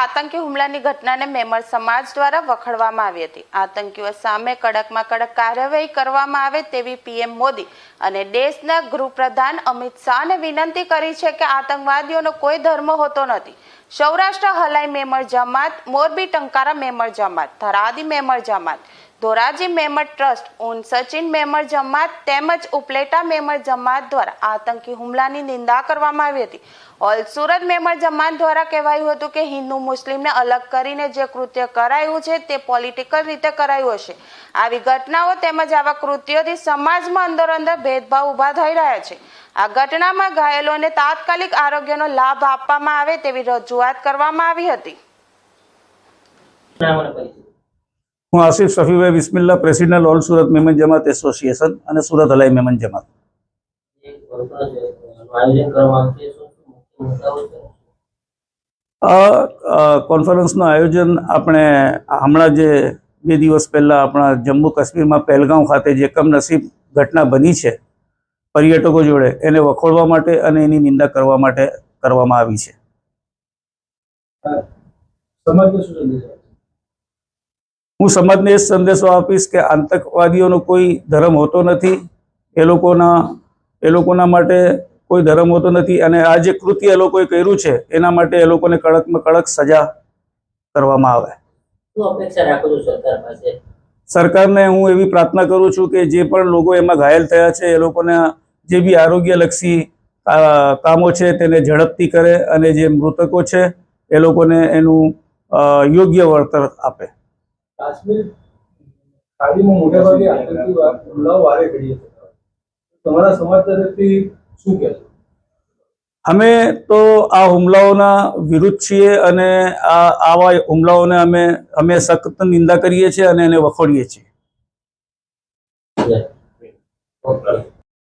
આતંકી હુમલાની ઘટનાને મેમર સમાજ દ્વારા વખોડવામાં આવી હતી। આતંકીઓ સામે કડકમાં કડક કાર્યવાહી કરવામાં આવે તેવી પીએમ મોદી અને દેશના ગૃહપ્રધાન અમિત શાહને વિનંતી કરી છે કે આતંકવાદીઓનો કોઈ ધર્મ હોતો નથી। સૌરાષ્ટ્ર હલાઈ મેમર જમાત, મોરબી ટંકારા મેમર જમાત, થરાદી મેમર જમાત, ધોરાજી મેમર ટ્રસ્ટ, ઊન સચિન મેમર જમાત તેમજ ઉપલેટા મેમર જમાત દ્વારા આતંકી હુમલાની નિંદા કરવામાં આવી હતી। ઓલ સુરત મેમર જમાત દ્વારા કહેવાયું હતું કે હિન્દુ મુસ્લિમને અલગ કરીને જે કૃત્ય કરાયું છે તે પોલિટિકલ રીતે કરાયું હશે। આવી ઘટનાઓ તેમજ આવા કૃત્યોથી સમાજમાં અંદર ભેદભાવ ઊભા થઈ રહ્યા છે। આ ઘટનામાં ઘાયલોને તાત્કાલિક આરોગ્યનો લાભ આપવામાં આવે તેવી રજૂઆત કરવામાં આવી હતી। હું આસિફ શફીભાઈ બિસ્મિલ્લા, પ્રેસિડેન્ટ ઓલ સુરત મેમન જમાત એસોસિએશન અને સુરત હલાઈ મેમન જમાત। કોન્ફરન્સનું આયોજન આપણે હમણાં જે 2 દિવસ પહેલા આપણા જમ્મુ કાશ્મીરમાં પહેલગામ ખાતે જે કમનસીબ ઘટના બની છે પર્યટકો જોડે, એને વખોડવા માટે અને એની નિંદા કરવા માટે કરવામાં આવી છે। હું સમાજને એ સંદેશો આપીશ કે આતંકવાદીઓનો કોઈ ધર્મ હોતો નથી। એ લોકોના માટે કોઈ ધર્મ હોતો નથી અને આ જે કૃત્ય એ લોકોએ કર્યું છે એના માટે એ લોકોને કડકમાં કડક સજા કરવામાં આવે। શું અપેક્ષા રાખો છો સરકાર પાસે? સરકારને હું એવી પ્રાર્થના કરું છું કે જે પણ લોકો એમાં ઘાયલ થયા છે એ લોકોને જે બી આરોગ્યલક્ષી કામો છે તેને ઝડપથી કરે અને જે મૃતકો છે એ લોકોને એનું યોગ્ય વળતર આપે। કાશ્મીર ખાડીમાં મોટાભાગે આતંકી હુમલાઓ વારે ઘડીએ થતા હોય, તમારા સમાજ તરફથી શું કહેશો? અમે તો આ હુમલાઓના વિરુદ્ધ છીએ અને આવા હુમલાઓને અમે સખત નિંદા કરીએ છીએ અને એને વખોડીએ છીએ।